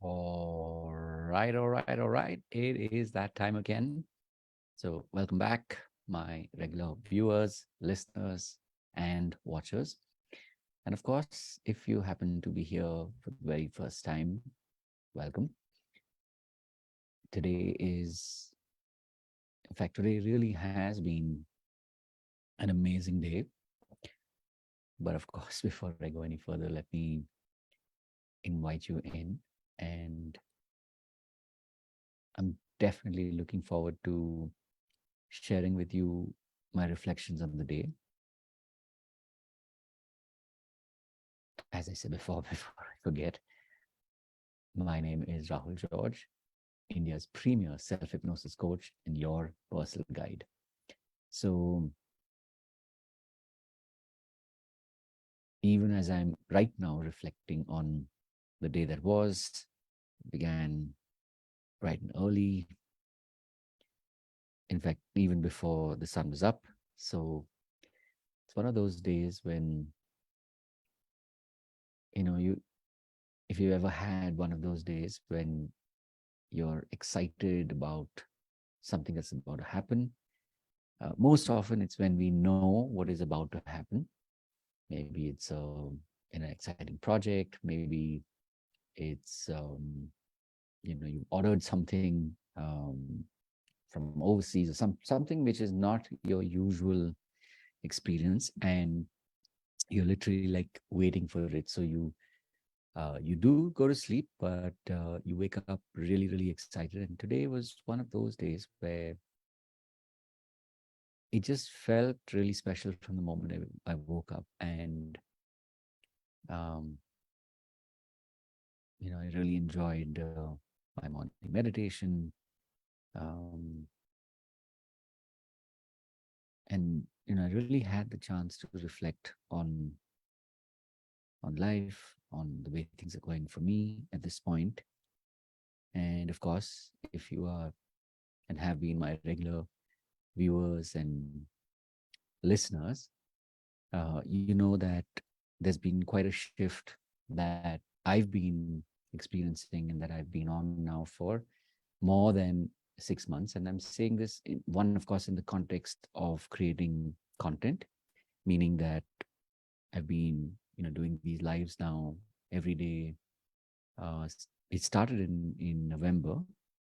All right. It is that time again. So, welcome back, my regular viewers, listeners, and watchers. And of course, if you happen to be here for the very first time, welcome. Today is, in fact, today really has been an amazing day. But of course, before I go any further, let me invite you in. And I'm definitely looking forward to sharing with you my reflections on the day. As I said before, before I forget, my name is Rahul George, India's premier self hypnosis coach and your personal guide. So, even as I'm right now reflecting on the day that was, began bright and early, in fact, even before the sun was up. So, it's one of those days when, you, if you ever had one of those days when you're excited about something that's about to happen. Most often, it's when we know what is about to happen. Maybe it's an exciting project. Maybe it's you ordered something from overseas or something which is not your usual experience, and you're literally like waiting for it. So you do go to sleep, but you wake up really excited. And today was one of those days where it just felt really special from the moment I woke up. And um, I really enjoyed my morning meditation, um, and I really had the chance to reflect on life, on the way things are going for me at this point. And of course, if you are and have been my regular viewers and listeners, you know that there's been quite a shift that I've been experiencing and that I've been on now for more than 6 months. And I'm saying this, one, of course, in the context of creating content, meaning that I've been, doing these lives now every day. It started in November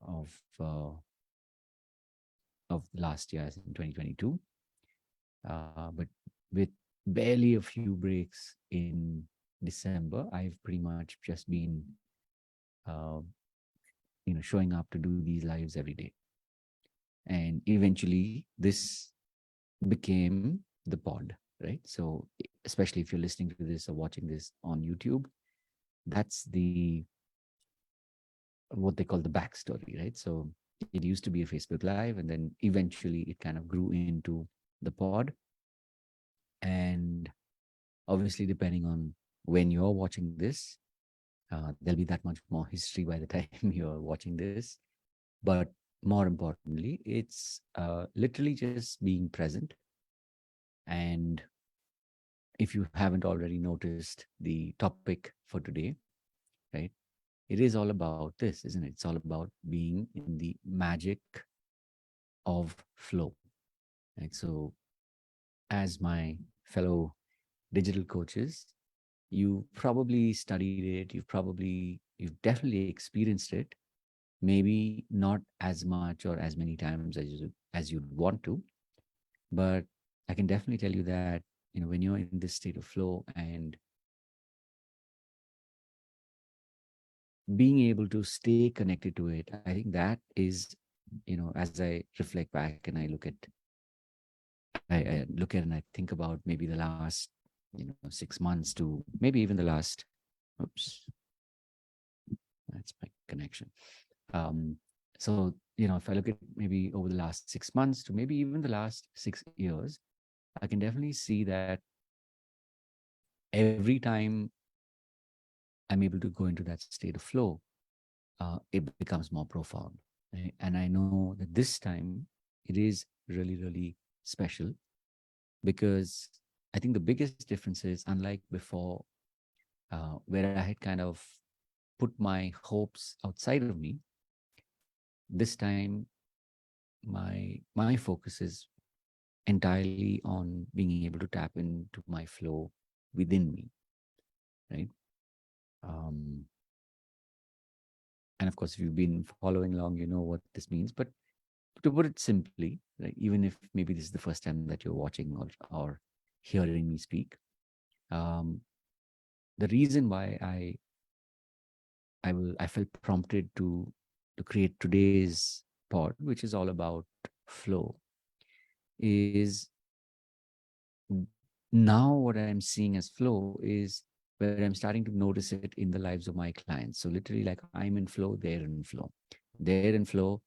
of uh, of last year, as in 2022. But with barely a few breaks in December, I've pretty much just been, uh, showing up to do these lives every day. And eventually, this became the pod, right? So, especially if you're listening to this or watching this on YouTube, that's the what they call the backstory, right? So, it used to be a Facebook Live, and then eventually it kind of grew into the pod. And obviously, depending on when you're watching this, there'll be that much more history by the time you're watching this. But more importantly, it's literally just being present. And if you haven't already noticed the topic for today, right, it is all about this, isn't it? It's all about being in the magic of flow, right? So, as my fellow digital coaches, you probably studied it, you've definitely experienced it, maybe not as much or as many times as you'd want to, but I can definitely tell you that when you're in this state of flow and being able to stay connected to it, I think that is, as I reflect back and I look at and I think about maybe the last 6 months to maybe even the last, oops, that's my connection. um so if I look at maybe over the last 6 months to maybe even the last 6 years, I can definitely see that every time I'm able to go into that state of flow, it becomes more profound. Right? And I know that this time it is really special because I think the biggest difference is, unlike before, where I had kind of put my hopes outside of me, this time my focus is entirely on being able to tap into my flow within me, right? Um, and of course, if you've been following along, you know what this means. But to put it simply, right, even if maybe this is the first time that you're watching or hearing me speak, um, the reason why I felt prompted to create today's pod, which is all about flow, is now what I'm seeing as flow is where I'm starting to notice it in the lives of my clients. So literally, like, I'm in flow, they're in flow, they're in flow,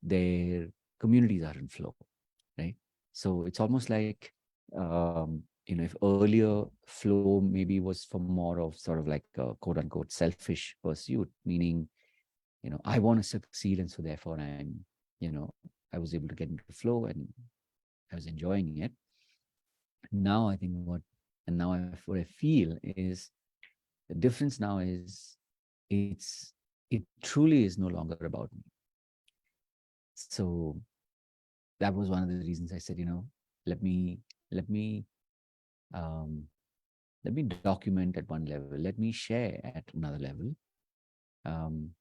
their communities are in flow, right? So it's almost like, if earlier flow maybe was for more of sort of like a quote unquote selfish pursuit, meaning, I want to succeed, and so therefore you know, I was able to get into flow and I was enjoying it. Now I think what I feel is the difference now is it truly is no longer about me. So that was one of the reasons I said, let me let me um, let me document at one level, let me share at another level, um,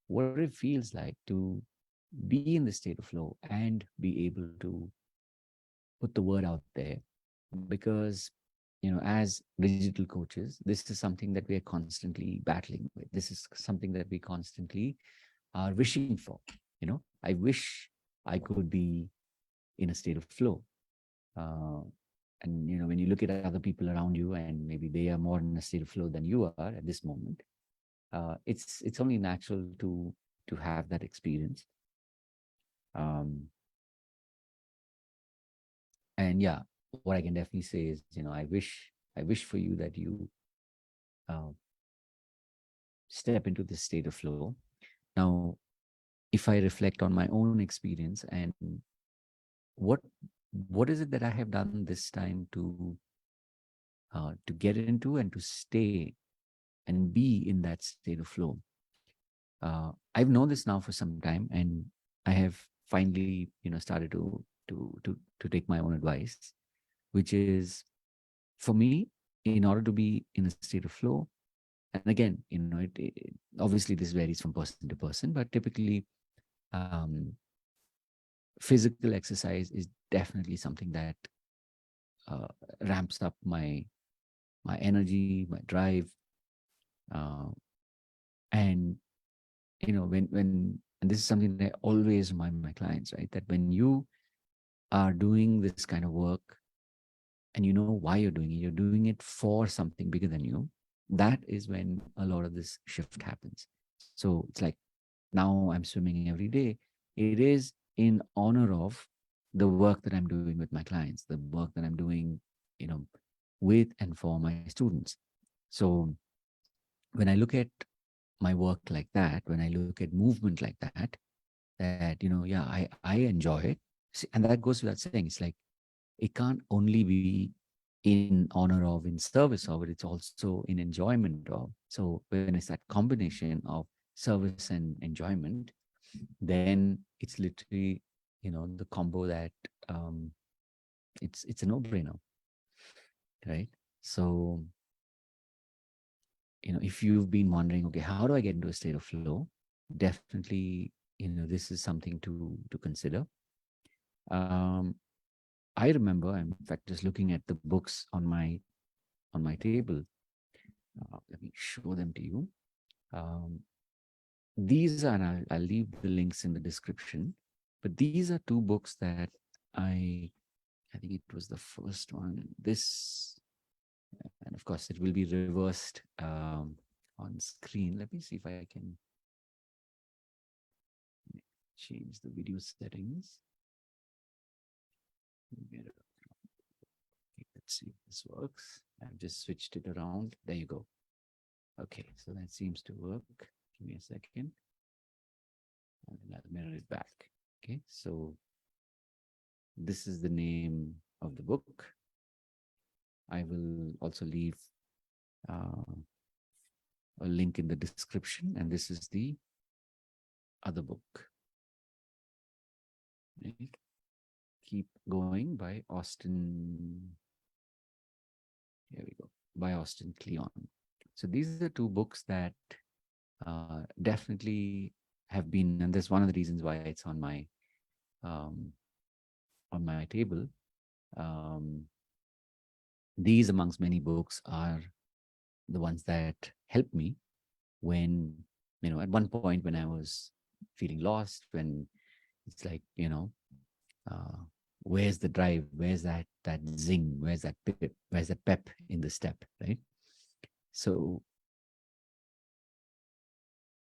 what it feels like to be in the state of flow and be able to put the word out there. Because, as digital coaches, this is something that we are constantly battling with. This is something that we constantly are wishing for. I wish I could be in a state of flow. uh, and when you look at other people around you and maybe they are more in a state of flow than you are at this moment, it's only natural to have that experience. um, and yeah, what I can definitely say is, I wish for you that you uh, step into this state of flow. Now, if I reflect on my own experience and what what is it that I have done this time to get into and to stay and be in that state of flow. I've known this now for some time, and I have finally, started to take my own advice, which is, for me, in order to be in a state of flow. And again, obviously this varies from person to person, but typically, um, physical exercise is definitely something that uh, ramps up my energy, my drive, uh, and and this is something that I always remind my clients, right? That when you are doing this kind of work and you know why you're doing it for something bigger than you, that is when a lot of this shift happens. So it's like, now I'm swimming every day. It is in honor of the work that I'm doing with my clients, the work that I'm doing, you know, with and for my students. So when I look at my work like that, when I look at movement like that, yeah, I enjoy it. And that goes without saying. It's like, it can't only be in honor of, in service of it, it's also in enjoyment of. So when it's that combination of service and enjoyment, then it's literally, the combo that, um, it's a no-brainer, right? So, if you've been wondering, okay, how do I get into a state of flow? Definitely, this is something to consider. Um, I remember, in fact, just looking at the books on my table. Let me show them to you. Um, these are, and I'll leave the links in the description. But these are two books that I think it was the first one. This, and of course, it will be reversed on screen. Let me see if I can change the video settings. Let's see if this works. I've just switched it around. There you go. Okay, so that seems to work. Give me a second. And I'll mirror it back. Okay, so this is the name of the book. I will also leave uh, a link in the description. And this is the other book. Right? Keep Going by Austin. Here we go. By Austin Kleon. So these are two books that definitely have been, and that's one of the reasons why it's um, on my table. Um, these, amongst many books, are the ones that helped me when, at one point when I was feeling lost, when it's like, uh, where's the drive? Where's that zing? Where's that pip? Where's that pep in the step? Right. So,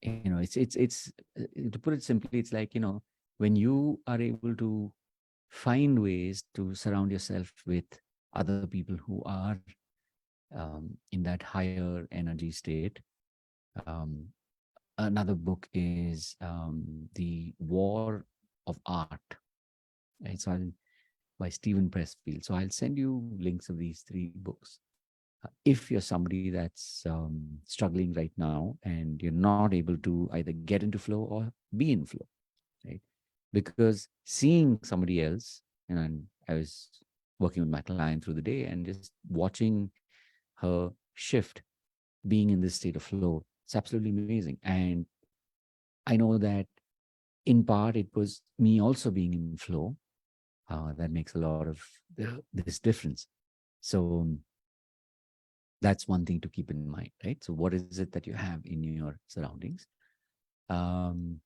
it's to put it simply, it's like, when you are able to find ways to surround yourself with other people who are in that higher energy state. Um, Another book is The War of Art. Right? By Stephen Pressfield. So I'll send you links of these three books. If you're somebody that's struggling right now and you're not able to either get into flow or be in flow, right? Because seeing somebody else, and I was working with my client through the day and just watching her shift, being in this state of flow, it's absolutely amazing. And I know that in part it was me also being in flow that makes a lot of this difference. So that's one thing to keep in mind, right? So what is it that you have in your surroundings? Um,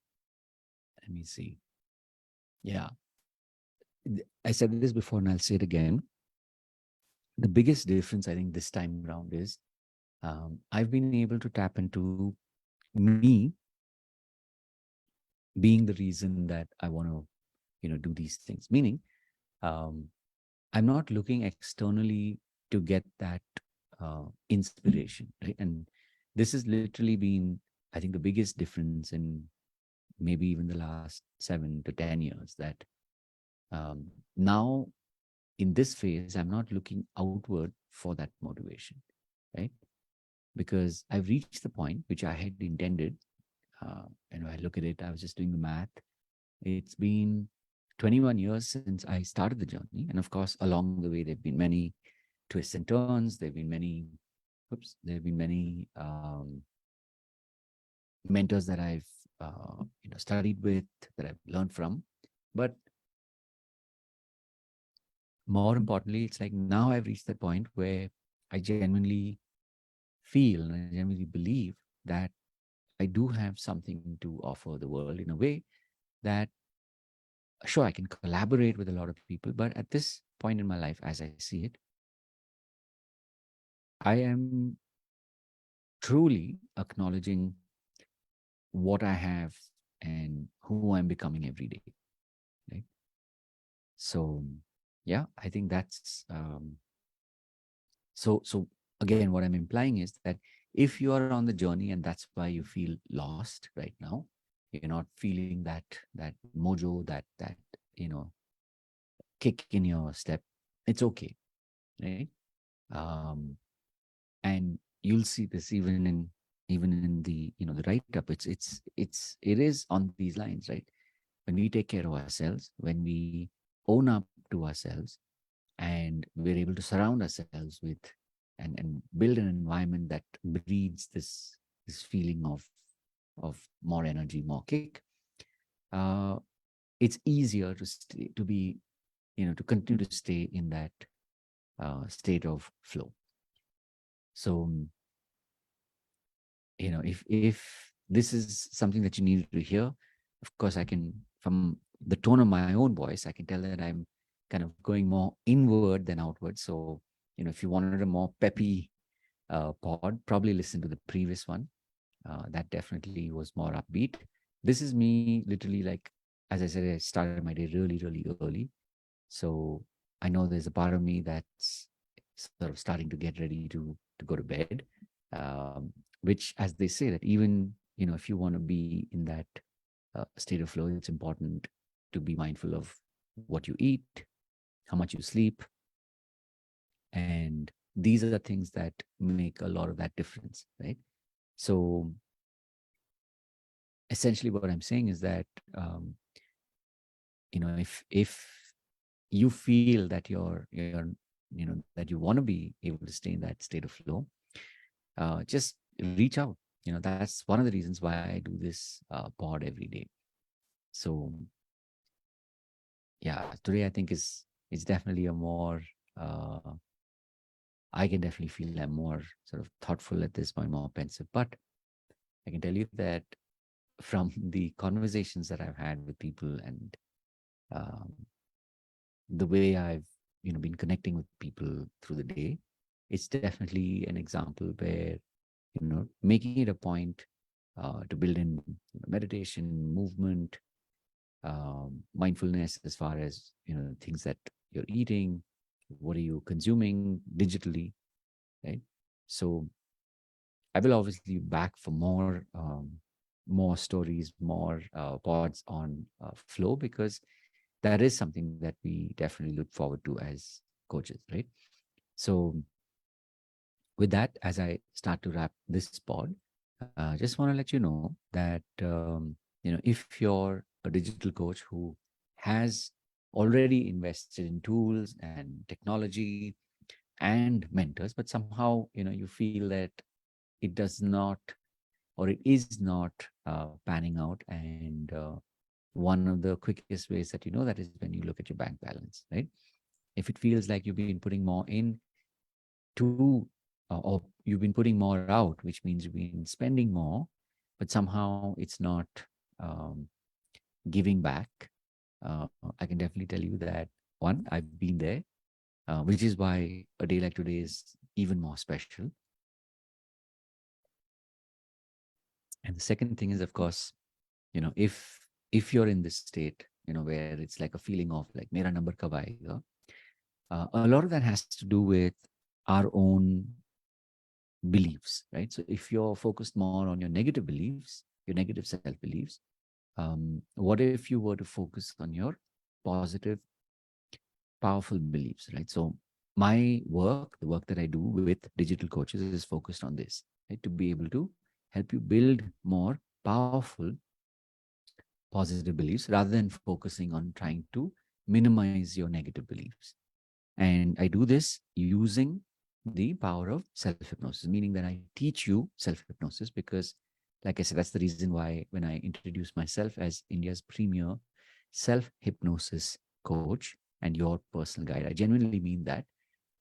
Let me see. Yeah, I said this before and I'll say it again. The biggest difference I think this time around is I've been able to tap into me being the reason that I want to, do these things. Meaning, um, I'm not looking externally to get that inspiration, right? And this has literally been, I think, the biggest difference in maybe even the last 7 to 10 years. That now in this phase, I'm not looking outward for that motivation, right? Because I've reached the point which I had intended. And I look at it, I was just doing the math. It's been 21 years since I started the journey. And of course, along the way, there have been many twists and turns. There have been many mentors that I've, studied with, that I've learned from. But more importantly, it's like now I've reached that point where I genuinely feel and I genuinely believe that I do have something to offer the world in a way that, sure, I can collaborate with a lot of people, but at this point in my life, as I see it, I am truly acknowledging what I have and who I'm becoming every day. Right. So, yeah, I think that's so again, what I'm implying is that if you are on the journey and that's why you feel lost right now, you're not feeling that mojo, that kick in your step, it's okay, right? Um, and you'll see this even in the write up. It is on these lines, right? When we take care of ourselves, when we own up to ourselves, and we're able to surround ourselves with and build an environment that breeds this feeling of more energy, more kick, uh, it's easier to be, to continue to stay in that state of flow. So, if this is something that you need to hear, of course, I can, from the tone of my own voice, I can tell that I'm kind of going more inward than outward. So, if you wanted a more peppy pod, probably listen to the previous one. That definitely was more upbeat. This is me literally, like, as I said, I started my day really, really early. So I know there's a part of me that's sort of starting to get ready to go to bed. Which, as they say, that even, if you want to be in that state of flow, it's important to be mindful of what you eat, how much you sleep, and these are the things that make a lot of that difference, right? So essentially, what I'm saying is that if you feel that you're that you want to be able to stay in that state of flow, just reach out. That's one of the reasons why I do this pod every day. So yeah, today I think is definitely a more uh, I can definitely feel I'm more sort of thoughtful at this point, more pensive. But I can tell you that from the conversations that I've had with people and um, the way I've been connecting with people through the day, it's definitely an example where making it a point to build in meditation, movement, mindfulness, as far as things that you're eating, what are you consuming digitally, right? So I will obviously be back for more stories, more pods on flow, because that is something that we definitely look forward to as coaches, right? So with that, as I start to wrap this pod, just want to let you know that if you're a digital coach who has already invested in tools and technology and mentors, but somehow you feel that it does not, or it is not panning out, and one of the quickest ways that that is when you look at your bank balance, right? If it feels like you've been putting more in to or you've been putting more out, which means you've been spending more, but somehow it's not um, giving back. I can definitely tell you that one, I've been there, which is why a day like today is even more special. And the second thing is, of course, if you're in this state, where it's like a feeling of like mera number kab aayega, a lot of that has to do with our own beliefs, right? So if you're focused more on your negative beliefs, your negative self beliefs, what if you were to focus on your positive, powerful beliefs, right? So my work, the work that I do with digital coaches, is focused on this, right? To be able to help you build more powerful, positive beliefs rather than focusing on trying to minimize your negative beliefs. And I do this using the power of self hypnosis, meaning that I teach you self hypnosis because, like I said, that's the reason why when I introduce myself as India's premier self hypnosis coach and your personal guide, I genuinely mean that.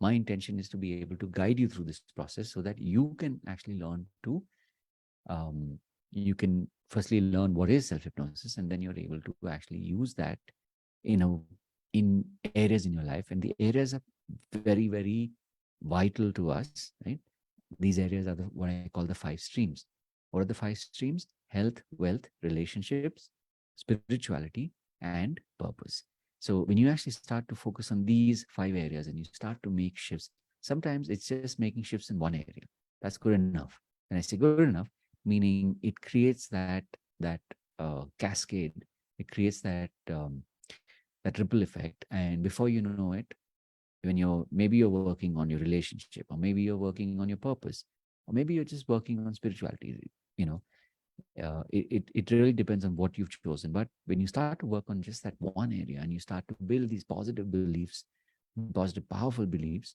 My intention is to be able to guide you through this process so that you can actually learn to, you can firstly learn what is self hypnosis, and then you're able to actually use that you know in areas in your life, and the areas are very, very vital to us, right? These areas are what I call the 5 streams. What are the 5 streams? Health, wealth, relationships, spirituality, and purpose. So when you actually start to focus on these 5 areas and you start to make shifts, sometimes it's just making shifts in one area. That's good enough. And I say good enough, meaning it creates that cascade. It creates that ripple effect, and before you know it, when you're working on your relationship, or maybe you're working on your purpose, or maybe you're just working on spirituality, you know it really depends on what you've chosen. But when you start to work on just that one area and you start to build these positive beliefs, positive powerful beliefs,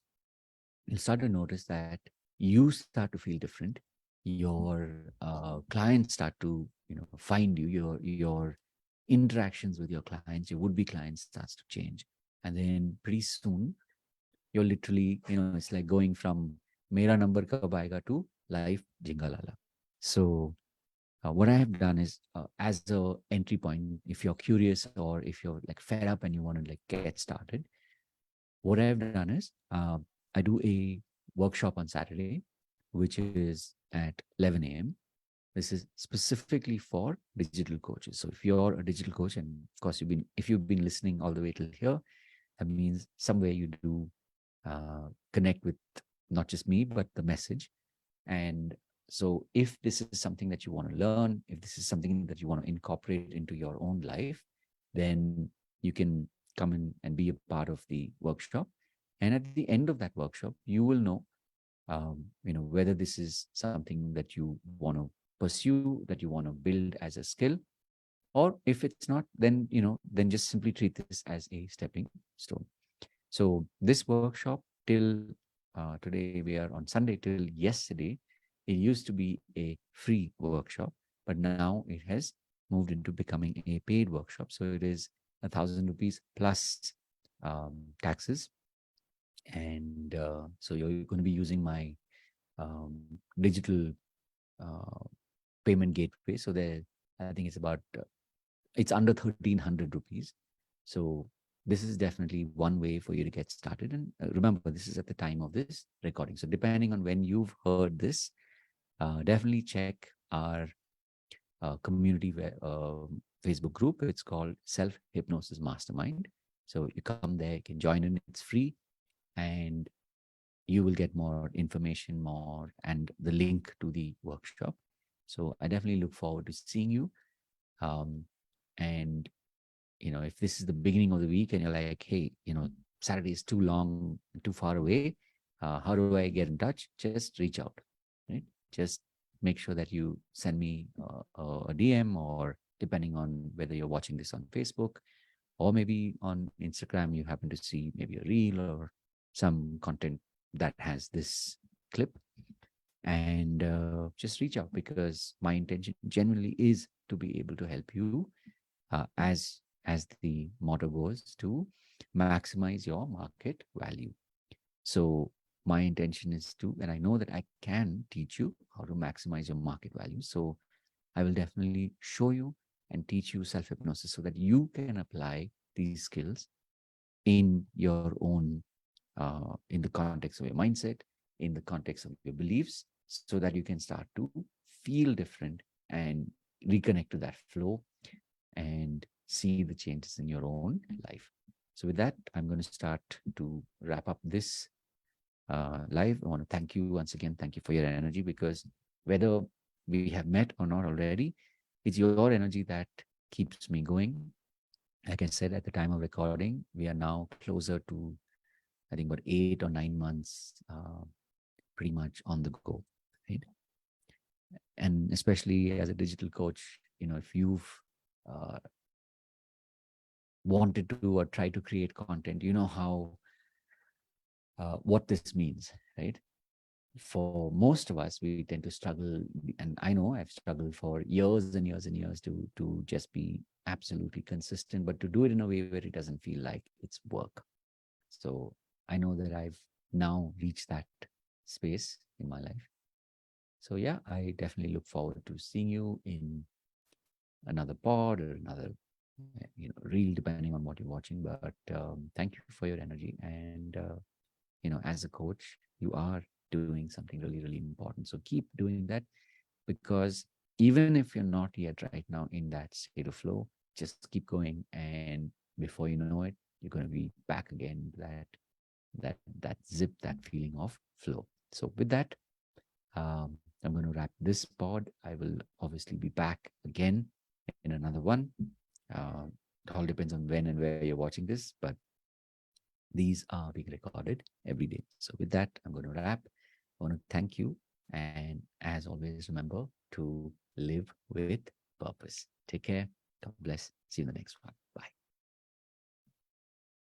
you'll start to notice that you start to feel different. Your clients start to find you. Your interactions with your clients, your would-be clients, starts to change. And then pretty soon you're literally, it's like going from mera number kab aayega to life jingalala. So what I have done is, as a entry point, if you're curious or if you're like fed up and you want to like get started, what I have done is, I do a workshop on Saturday, which is at 11 a.m. This is specifically for digital coaches. So if you're a digital coach, and of course if you've been listening all the way till here, that means somewhere you do connect with not just me but the message. And so if this is something that you want to learn, if this is something that you want to incorporate into your own life, then you can come in and be a part of the workshop. And at the end of that workshop, you will know whether this is something that you want to pursue, that you want to build as a skill, or if it's not, then then just simply treat this as a stepping stone. So this workshop till today, we are on Sunday, till yesterday, it used to be a free workshop, but now it has moved into becoming a paid workshop. So it is 1,000 rupees plus taxes. And so you're going to be using my digital uh, payment gateway. So there, I think it's about it's under 1,300 rupees. So this is definitely one way for you to get started. And remember, this is at the time of this recording. So depending on when you've heard this, definitely check our community Facebook group. It's called Self Hypnosis Mastermind. So you come there, you can join in. It's free, and you will get more information, more, and the link to the workshop. So I definitely look forward to seeing you. Um, and if this is the beginning of the week and you're like, hey, Saturday is too long, too far away, how do I get in touch? Just reach out, right? Just make sure that you send me a DM, or depending on whether you're watching this on Facebook, or maybe on Instagram, you happen to see maybe a reel or some content that has this clip, and just reach out, because my intention genuinely is to be able to help you, as the motto goes, to maximize your market value. So my intention is to, and I know that I can teach you how to maximize your market value. So I will definitely show you and teach you self hypnosis so that you can apply these skills in your own, in the context of your mindset, in the context of your beliefs, so that you can start to feel different and reconnect to that flow and see the changes in your own life. So, with that, I'm going to start to wrap up this live. I want to thank you once again. Thank you for your energy, because whether we have met or not already, it's your energy that keeps me going. Like I said, at the time of recording, we are now closer to, I think, about 8 or 9 months, pretty much on the go, right? And especially as a digital coach, if you've uh, wanted to or try to create content, you know how what this means, right? For most of us, we tend to struggle, and I know I've struggled for years and years and years to just be absolutely consistent, but to do it in a way where it doesn't feel like it's work. So I know that I've now reached that space in my life. So yeah, I definitely look forward to seeing you in another pod or another reel, depending on what you're watching. But thank you for your energy. And as a coach, you are doing something really, really important. So keep doing that, because even if you're not yet right now in that state of flow, just keep going, and before you know it, you're going to be back again, that zip, that feeling of flow. So with that, I'm going to wrap this pod. I will obviously be back again in another one. uh, it all depends on when and where you're watching this, but these are being recorded every day. So with that, I'm going to wrap. I want to thank you, and as always, remember to live with purpose. Take care. God bless. See you in the next one. Bye.